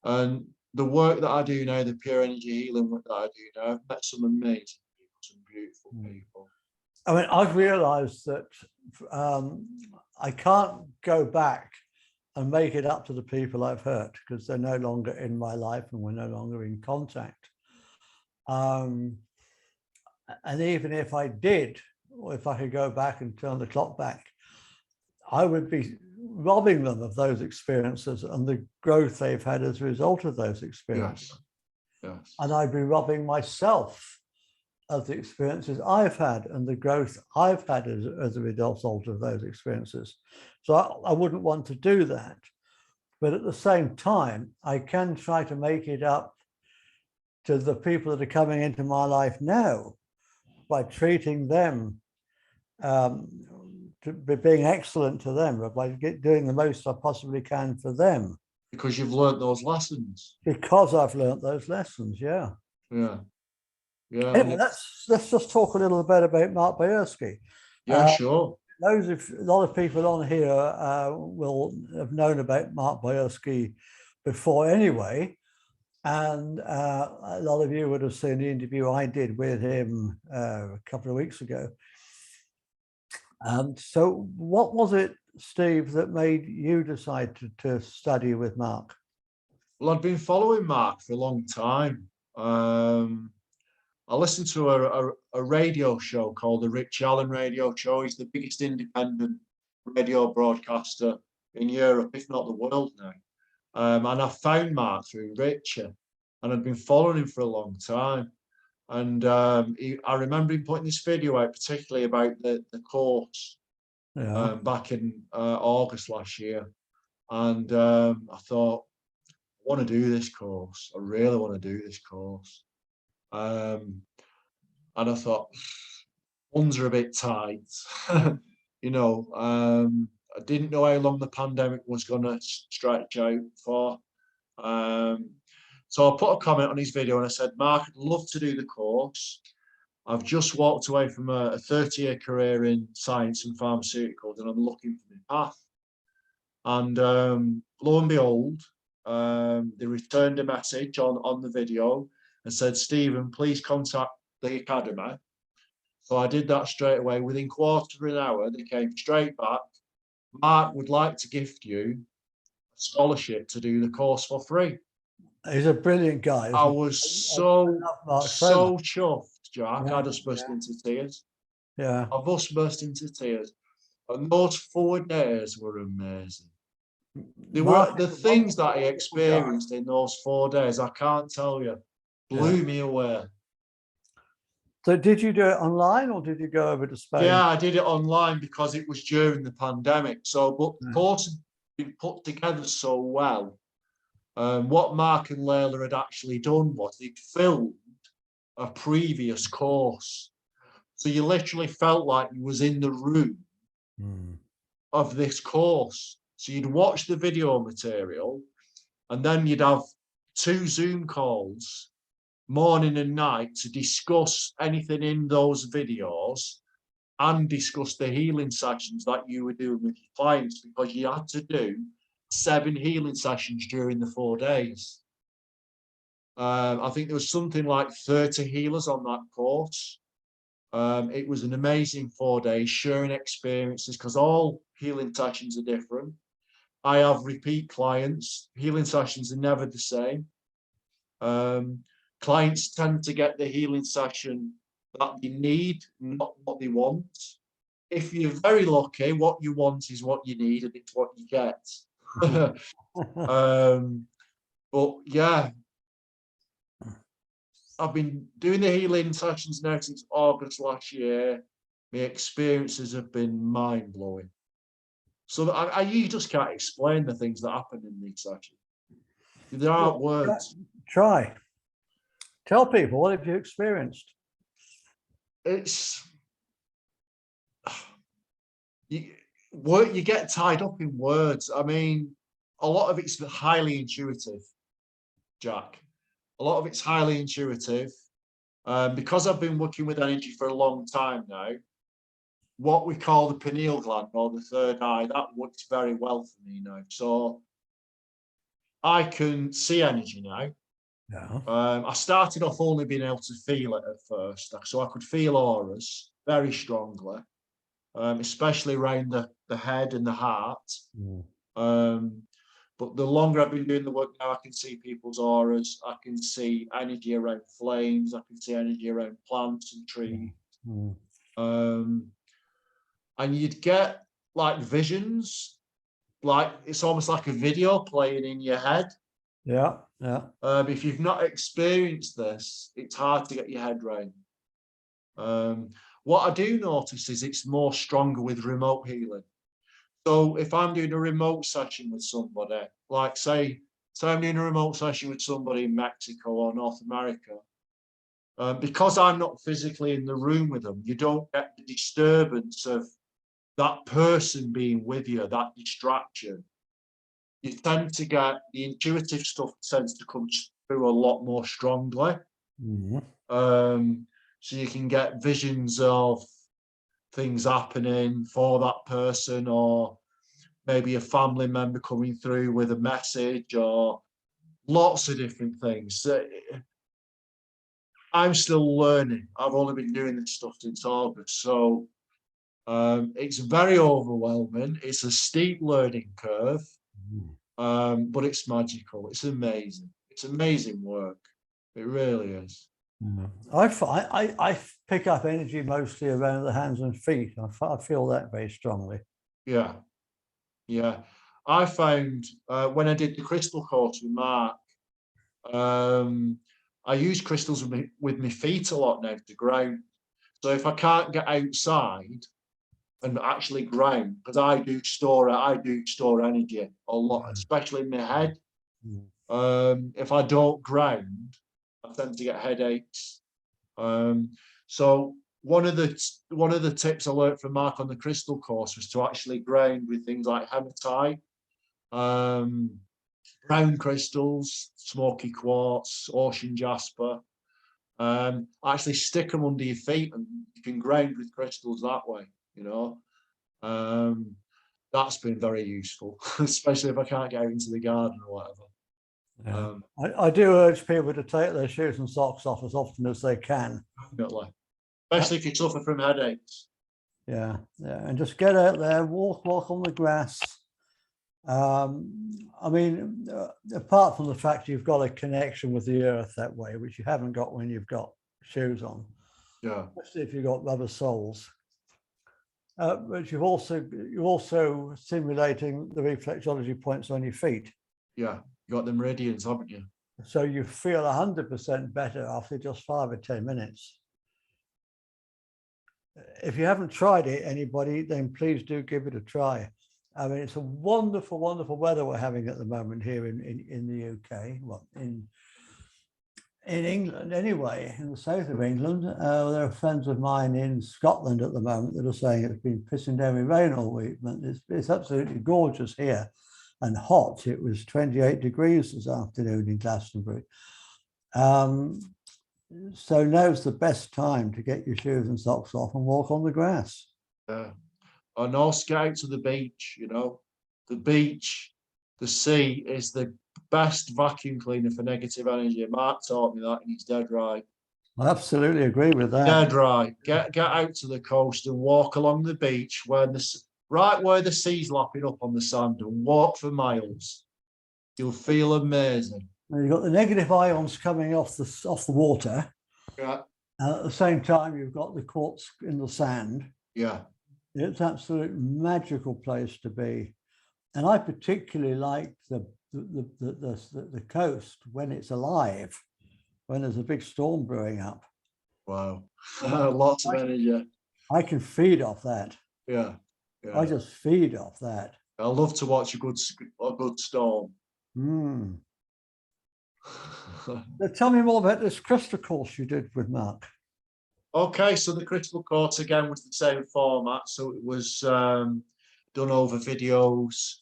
And the work that I do now, the pure energy healing work that I do now, I've met some amazing people, some beautiful people. I mean, I've realized that I can't go back and make it up to the people I've hurt, because they're no longer in my life and we're no longer in contact. And even if I did, or if I could go back and turn the clock back, I would be robbing them of those experiences and the growth they've had as a result of those experiences. Yes. And I'd be robbing myself of the experiences I've had and the growth I've had as a result of those experiences. So I wouldn't want to do that. But at the same time, I can try to make it up to the people that are coming into my life now by treating them, to be being excellent to them, by doing the most I possibly can for them. Because you've learned those lessons. Because I've learned those lessons, yeah. Yeah. Yeah. Anyway, let's just talk a little bit about Mark Bajerski. Yeah, sure. A lot of people on here will have known about Mark Bajerski before anyway. And a lot of you would have seen the interview I did with him a couple of weeks ago. So what was it, Steve, that made you decide to study with Mark? Well, I've been following Mark for a long time. I listened to a radio show called the Rich Allen Radio Show. He's the biggest independent radio broadcaster in Europe, if not the world now. And I found Mark through Richard, and I've been following him for a long time. And I remember him putting this video out, particularly about the course, back in August last year. And I thought, I want to do this course. I really want to do this course. And I thought, funds are a bit tight. I didn't know how long the pandemic was going to stretch out for. So I put a comment on his video and I said, Mark, I'd love to do the course. I've just walked away from a 30-year career in science and pharmaceuticals, and I'm looking for my path. And lo and behold, they returned a message on the video and said, Stephen, please contact the Academy. So I did that straight away. Within quarter of an hour, they came straight back. Mark would like to gift you a scholarship to do the course for free. He's a brilliant guy. I was so chuffed, Jack. I just burst into tears. Yeah. I just burst into tears. And those 4 days were amazing. They were the things that I experienced in those 4 days. I can't tell you. Blew me away. So did you do it online or did you go over to Spain? Yeah, I did it online because it was during the pandemic. So, but the course had been put together so well. What Mark and Layla had actually done was they'd filmed a previous course. So you literally felt like you was in the room of this course. So you'd watch the video material and then you'd have 2 Zoom calls, morning and night, to discuss anything in those videos and discuss the healing sessions that you were doing with your clients, because you had to do 7 healing sessions during the 4 days. I think there was something like 30 healers on that course. It was an amazing 4 days, sharing experiences, because all healing sessions are different. I have repeat clients. Healing sessions are never the same. Clients tend to get the healing session that they need, not what they want. If you're very lucky, what you want is what you need, and it's what you get. But yeah, I've been doing the healing sessions now since August last year. My experiences have been mind-blowing. So you just can't explain the things that happen in these sessions. There aren't words. Try. Tell people, what have you experienced? You get tied up in words. I mean, a lot of it's highly intuitive, Jack. A lot of it's highly intuitive. Because I've been working with energy for a long time now, what we call the pineal gland, or the third eye, that works very well for me now. So I can see energy now. Yeah. I started off only being able to feel it at first. So I could feel auras very strongly, especially around the head and the heart. But the longer I've been doing the work now, I can see people's auras. I can see energy around flames. I can see energy around plants and trees. And you'd get like visions, like it's almost like a video playing in your head. Yeah, yeah. If you've not experienced this, it's hard to get your head around. What I do notice is it's more stronger with remote healing. So if I'm doing a remote session with somebody, like say I'm doing a remote session with somebody in Mexico or North America, because I'm not physically in the room with them, you don't get the disturbance of that person being with you, that distraction. You tend to get the intuitive stuff tends to come through a lot more strongly. So you can get visions of things happening for that person, or maybe a family member coming through with a message, or lots of different things. I'm still learning. I've only been doing this stuff since August, so it's very overwhelming. It's a steep learning curve, but it's magical. It's amazing. It's amazing work. It really is. I pick up energy mostly around the hands and feet. I feel that very strongly. Yeah, yeah. I found when I did the crystal course with Mark, I use crystals with my feet a lot now to ground. So if I can't get outside and actually ground, because I do store energy a lot, especially in my head. If I don't ground, I tend to get headaches. So one of the tips I learned from Mark on the crystal course was to actually ground with things like hematite, brown crystals, smoky quartz, ocean jasper. Actually stick them under your feet and you can ground with crystals that way, you know. That's been very useful, especially if I can't get out into the garden or whatever. Yeah. I do urge people to take their shoes and socks off as often as they can. Definitely. Especially if you suffer from headaches. Yeah, yeah, and just get out there, walk on the grass. I mean, apart from the fact you've got a connection with the earth that way, which you haven't got when you've got shoes on. Yeah. Especially if you've got rubber soles. But you're also simulating the reflexology points on your feet. Yeah, you got them meridians, haven't you? So you feel 100% better after just 5 or 10 minutes. If you haven't tried it, anybody, then please do give it a try. I mean, it's a wonderful, wonderful weather we're having at the moment here in the UK. Well, in England anyway, in the south of England. There are friends of mine in Scotland at the moment that are saying it's been pissing down with rain all week. But it's absolutely gorgeous here and hot. It was 28 degrees this afternoon in Glastonbury. So now's the best time to get your shoes and socks off and walk on the grass. Yeah. And also get out to the beach, you know. The beach, the sea is the best vacuum cleaner for negative energy. Mark taught me that and he's dead right. I absolutely agree with that. Dead right. Get out to the coast and walk along the beach right where the sea's lapping up on the sand and walk for miles. You'll feel amazing. You've got the negative ions coming off the water. Yeah. And at the same time, you've got the quartz in the sand. Yeah. It's an absolute magical place to be. And I particularly like the coast when it's alive, when there's a big storm brewing up. Wow. Lots of energy. I can feed off that. Yeah. Yeah. I just feed off that. I love to watch a good storm. Now tell me more about this crystal course you did with Mark. Okay, so the crystal course again was the same format. So it was done over videos,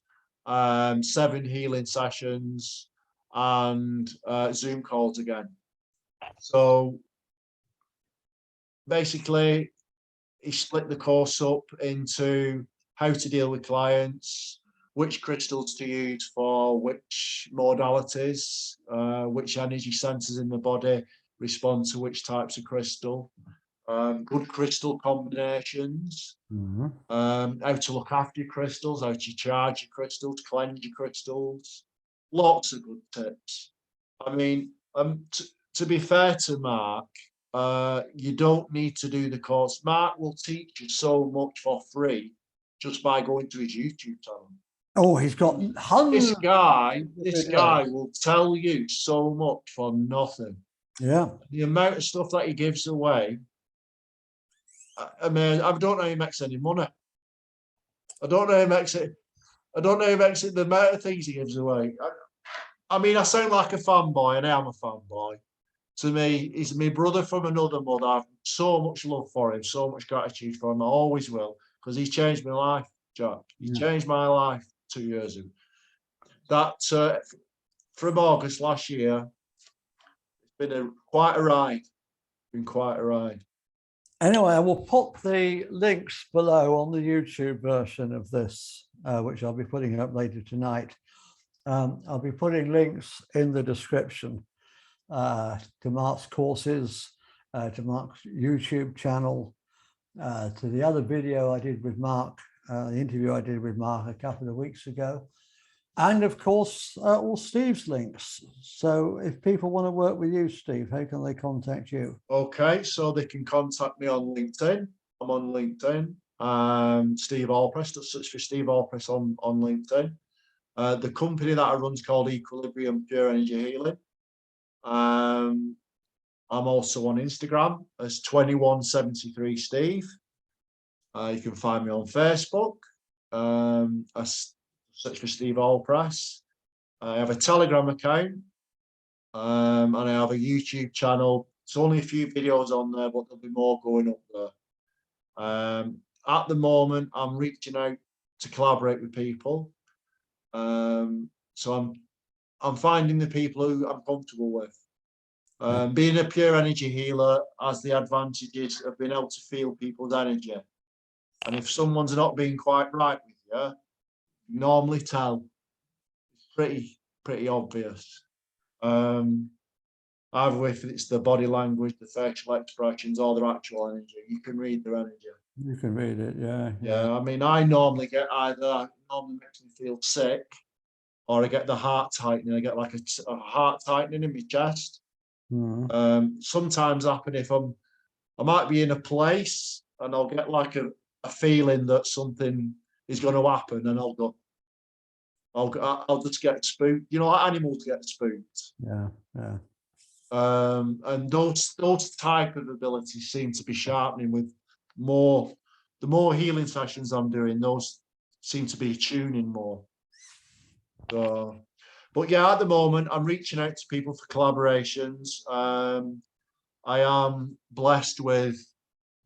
7 healing sessions, and Zoom calls again. So basically, he split the course up into how to deal with clients, which crystals to use for which modalities, which energy centers in the body respond to which types of crystal, good crystal combinations, how to look after your crystals, how to charge your crystals, cleanse your crystals, lots of good tips. I mean, to be fair to Mark, you don't need to do the course. Mark will teach you so much for free just by going to his YouTube channel. Oh, he's got hundreds. This guy will tell you so much for nothing. Yeah. The amount of stuff that he gives away. I mean, I don't know how he makes any money. I don't know how he makes it. I don't know how he makes it. The amount of things he gives away. I mean, I sound like a fanboy, and I am a fanboy. To me, he's my brother from another mother. I have so much love for him, so much gratitude for him. I always will, because he's changed my life, Jack. He changed my life 2 years ago. That from August last year, it's been quite a ride. Been quite a ride. Anyway, I will put the links below on the YouTube version of this, which I'll be putting up later tonight. I'll be putting links in the description to Mark's courses, to Mark's YouTube channel, to the other video I did with Mark, the interview I did with Mark a couple of weeks ago, and of course, all Steve's links. So if people want to work with you, Steve, how can they contact you? Okay, so they can contact me on LinkedIn. I'm on LinkedIn. Steve Allpress, just search for Steve Allpress on LinkedIn. The company that I run is called Equilibrium Pure Energy Healing. I'm also on Instagram as 2173 Steve. You can find me on Facebook. I search for Steve Allpress. I have a Telegram account, and I have a YouTube channel. It's only a few videos on there, but there'll be more going up there. At the moment, I'm reaching out to collaborate with people. So I'm I'm finding the people who I'm comfortable with. Being a pure energy healer has the advantages of being able to feel people's energy. And if someone's not being quite right with you, you normally tell. It's pretty obvious. Either if it's the body language, the facial expressions, or their actual energy, you can read their energy. You can read it, yeah. Yeah, I mean, I normally get it normally makes me feel sick, or I get the heart tightening. I get like a heart tightening in my chest. Sometimes happen if I might be in a place and I'll get like a feeling that something is going to happen, and I'll just get spooked. You know, like animals get spooked. Yeah, yeah. And those type of abilities seem to be sharpening with the more healing sessions I'm doing, those seem to be tuning more. So, but yeah, at the moment I'm reaching out to people for collaborations. I am blessed with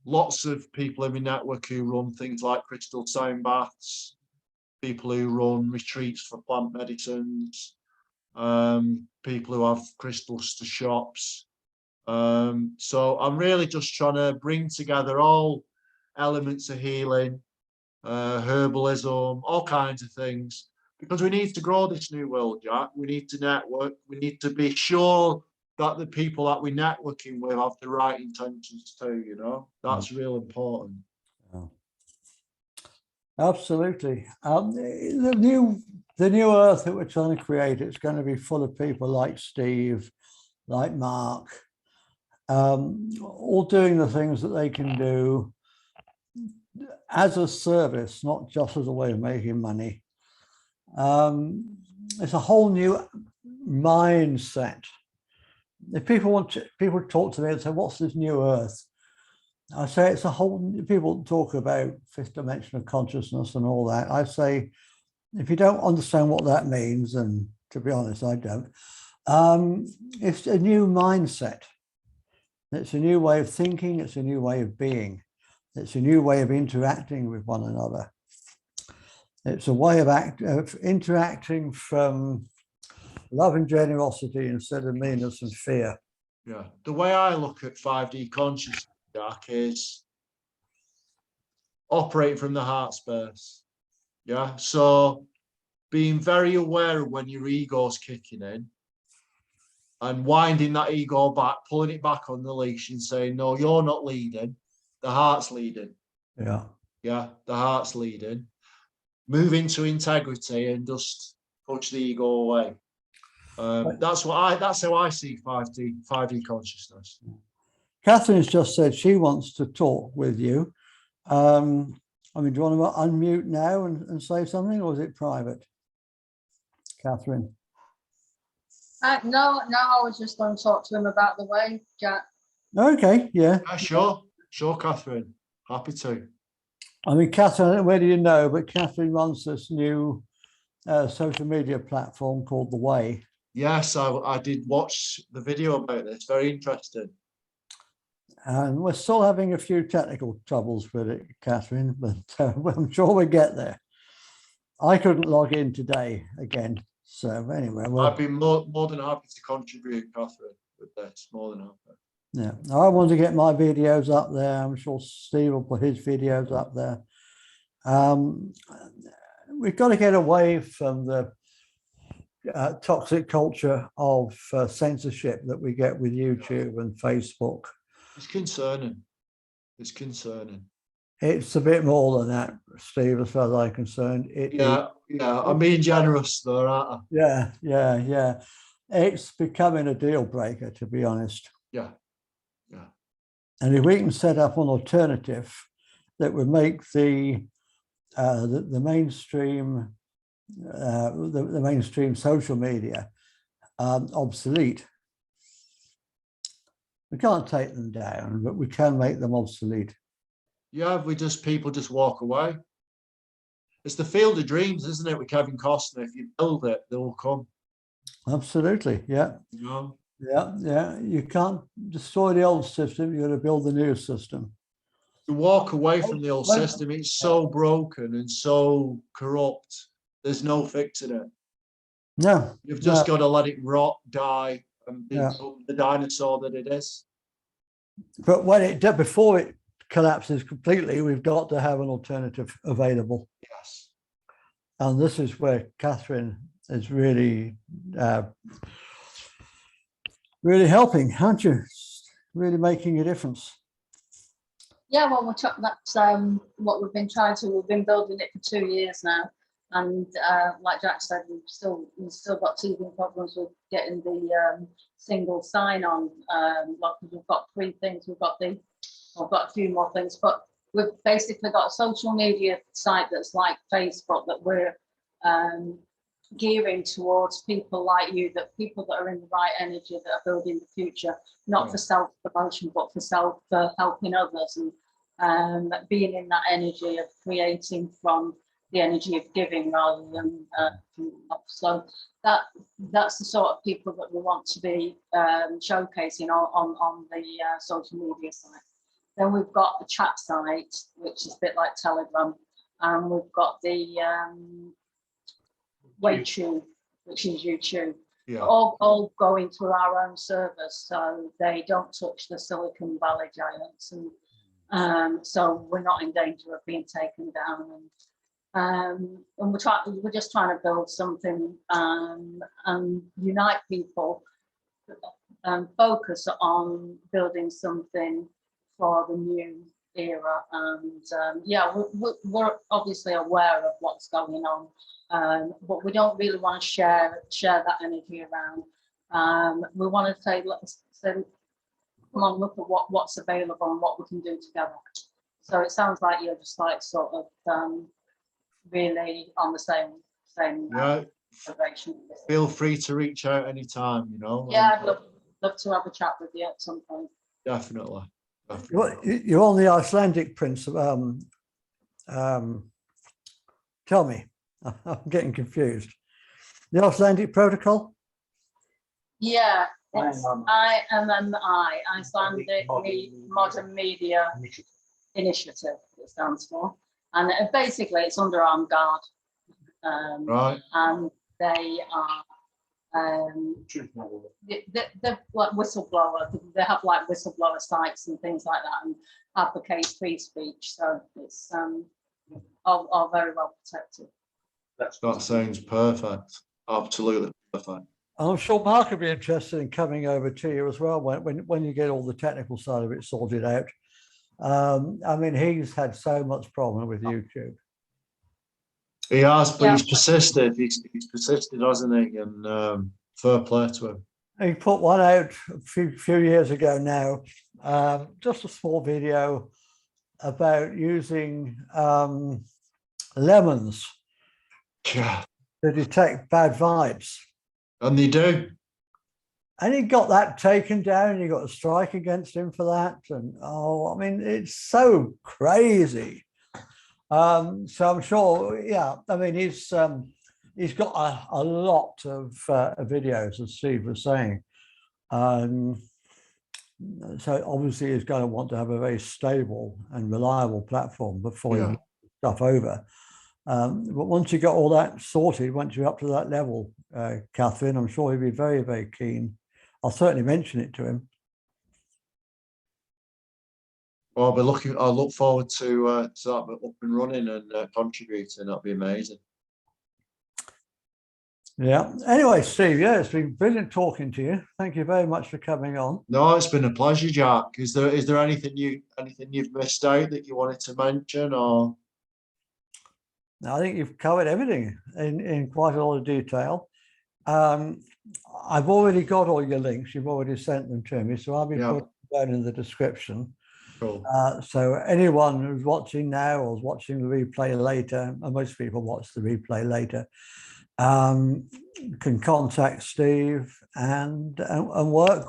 lots of people in my network who run things like crystal sound baths, people who run retreats for plant medicines, people who have crystals to shops. So I'm really just trying to bring together all elements of healing, herbalism, all kinds of things, because we need to grow this new world, Jack. We need to network. We need to be sure that the people that we're networking with have the right intentions too, you know. That's real important. Oh. Absolutely. The new earth that we're trying to create, it's going to be full of people like Steve, like Mark, all doing the things that they can do as a service, not just as a way of making money. It's a whole new mindset. If people talk to me and say, what's this new earth? I say it's a whole, people talk about fifth dimension of consciousness and all that. I say, if you don't understand what that means, and to be honest, I don't, it's a new mindset. It's a new way of thinking. It's a new way of being. It's a new way of interacting with one another. It's a way of interacting from love and generosity instead of meanness and fear. Yeah, the way I look at 5D consciousness, Jack, is operating from the heart space. Yeah, so being very aware of when your ego's kicking in and winding that ego back, pulling it back on the leash and saying, no, you're not leading, the heart's leading. Yeah. Yeah, the heart's leading. Move into integrity and just push the ego away. That's how I see 5D consciousness. Catherine's just said she wants to talk with you. I mean, do you want to unmute now and say something, or is it private? Catherine? No, I was just going to talk to him about the way, Jack. Okay, yeah. Sure, Catherine. Happy to. I mean, Catherine, where do you know, but Catherine runs this new social media platform called The Way. Yes, I did watch the video about this. Very interesting. And we're still having a few technical troubles with it, Catherine, but I'm sure we'll get there. I couldn't log in today again. So anyway, I'd be more than happy to contribute, Catherine, with this. More than happy. Yeah, I want to get my videos up there. I'm sure Steve will put his videos up there. We've got to get away from the toxic culture of censorship that we get with YouTube and Facebook. It's concerning. It's concerning. It's a bit more than that, Steve, as far as I'm concerned. Yeah. I'm being generous though, aren't I? Yeah. It's becoming a deal breaker, to be honest. Yeah. And if we can set up an alternative that would make the mainstream the mainstream social media obsolete. We can't take them down, but we can make them obsolete. Yeah, people just walk away. It's the field of dreams, isn't it, with Kevin Costner? If you build it, they will come. Absolutely, yeah. You know? Yeah. You can't destroy the old system. You've got to build the new system. To walk away from the old system, it's so broken and so corrupt. There's no fixing it. No, You've just no. got to let it rot, die, and Yeah. become the dinosaur that it is. But before it collapses completely, we've got to have an alternative available. Yes. And this is where Catherine is really, really helping, aren't you? Really making a difference. Yeah, well, that's what we've been we've been building it for 2 years now. And like Jack said, we've still got teething problems with getting the single sign-on. We've got 3 things. We've got a few more things, but we've basically got a social media site that's like Facebook that we're gearing towards people like you, that people that are in the right energy, that are building the future, not for self-promotion, but for helping others, and being in that energy of creating from the energy of giving rather than so that's the sort of people that we want to be showcasing on the social media site. Then we've got a chat site, which is a bit like Telegram, and we've got the WayTube, which is YouTube. Yeah. All going through our own servers, so they don't touch the Silicon Valley giants, and so we're not in danger of being taken down. And we're just trying to build something and unite people, and focus on building something for the new era. And yeah, we're obviously aware of what's going on, but we don't really want to share that energy around. We want to say, come on, look at what's available and what we can do together. So it sounds like you're just like sort of really on the same direction. Feel free to reach out anytime, you know. Yeah, I'd love to have a chat with you at some point. Definitely. Well, you're on the Icelandic principle. Tell me, I'm getting confused. The Icelandic protocol? Yeah, it's IMMI, Icelandic Modern Media Initiative, it stands for. And basically it's under Armed Guard. Right. And they are they're like whistleblower. They have like whistleblower sites and things like that, and advocate free speech. So it's all very well protected. That sounds perfect. Absolutely perfect. I'm sure Mark would be interested in coming over to you as well when you get all the technical side of it sorted out. I mean, he's had so much problem with YouTube. He has, but he's persisted. He's persisted, hasn't he? And fair play to him. He put one out a few years ago now, just a small video about using lemons Yeah. to detect bad vibes. And they do. And he got that taken down, and he got a strike against him for that. And I mean, it's so crazy. So I'm sure, yeah, I mean, he's got a lot of videos, as Steve was saying. So obviously he's going to want to have a very stable and reliable platform before you stuff over. But once you got all that sorted, once you're up to that level, Catherine, I'm sure he'd be very, very keen. I'll certainly mention it to him. Well, I'll look forward to that up and running and contributing. That'd be amazing. Yeah. Anyway, Steve, yeah, it's been brilliant talking to you. Thank you very much for coming on. No, it's been a pleasure, Jack. Is there anything you've missed out that you wanted to mention, or? I think you've covered everything in quite a lot of detail. I've already got all your links. You've already sent them to me, so I'll be putting them down in the description. Cool. So anyone who's watching now or is watching the replay later, and most people watch the replay later, can contact Steve and work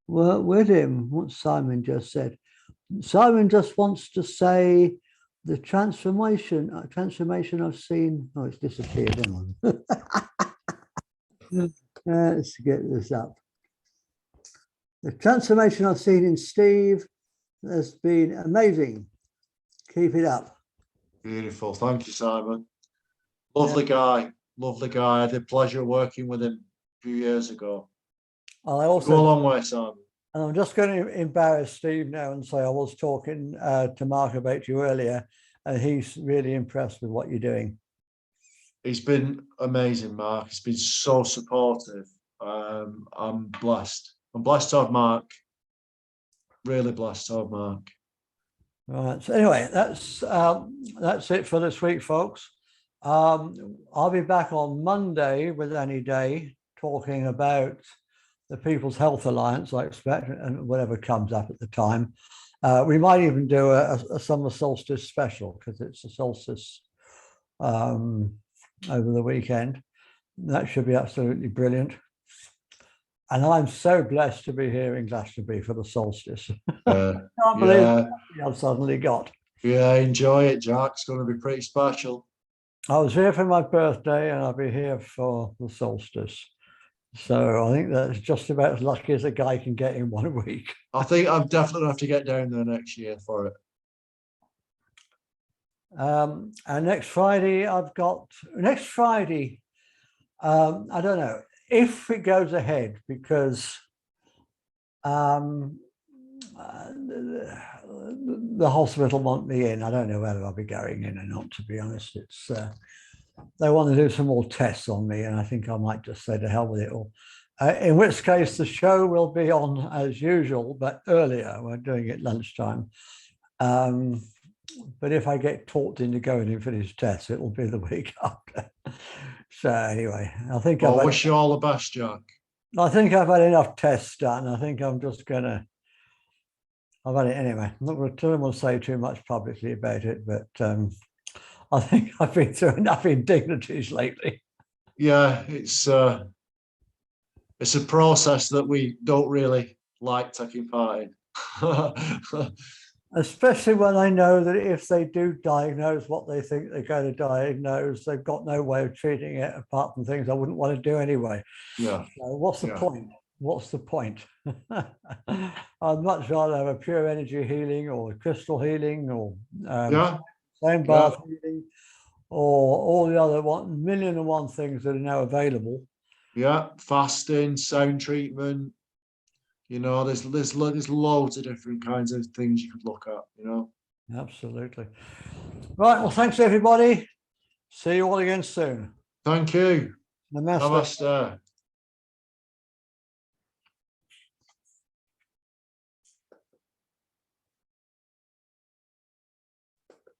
with him. What Simon just said. Simon just wants to say the transformation I've seen. Oh, it's disappeared. Hang on. Let's get this up. The transformation I've seen in Steve has been amazing. Keep it up. Beautiful. Thank you, Simon. Lovely guy. lovely guy. I had the pleasure of working with him a few years ago. I Go a also, long way, Simon. and I'm just going to embarrass Steve now and say I was talking to Mark about you earlier, and he's really impressed with what you're doing. He's been amazing, Mark. He's been so supportive. I'm blessed. I'm blessed to have Mark. Really blessed to have Mark. Right. So anyway, that's it for this week, folks. I'll be back on Monday with Any Day talking about the People's Health Alliance, I expect, and whatever comes up at the time. We might even do a summer solstice special because it's a solstice over the weekend. That should be absolutely brilliant. And I'm so blessed to be here in Glastonbury for the solstice. Can't believe I've suddenly got. Yeah, enjoy it, Jack. It's going to be pretty special. I was here for my birthday and I'll be here for the solstice. So I think that's just about as lucky as a guy can get in 1 week. I think I'm definitely going to have to get down there next year for it. And next Friday, I don't know if it goes ahead because the hospital want me in. I don't know whether I'll be going in or not, to be honest. It's they want to do some more tests on me, and I think I might just say to hell with it all. In which case, the show will be on as usual, but earlier. We're doing it lunchtime. But if I get talked into going in for these tests, it will be the week after. So anyway, I think I wish you all the best, Jack. I think I've had enough tests done. I think I'm just gonna. I've had it anyway. I'm not going to say too much publicly about it, but I think I've been through enough indignities lately. Yeah, it's a process that we don't really like taking part in. Especially when I know that if they do diagnose what they think they're going to diagnose, they've got no way of treating it apart from things I wouldn't want to do anyway. Yeah. So what's the point? What's the point? I'd much rather have a pure energy healing or crystal healing or same bath healing or all the other 1,000,001 things that are now available. Yeah, fasting, sound treatment. You know, there's loads of different kinds of things you could look at, you know. Absolutely. Right. Well, thanks, everybody. See you all again soon. Thank you. Namaste. Namaste.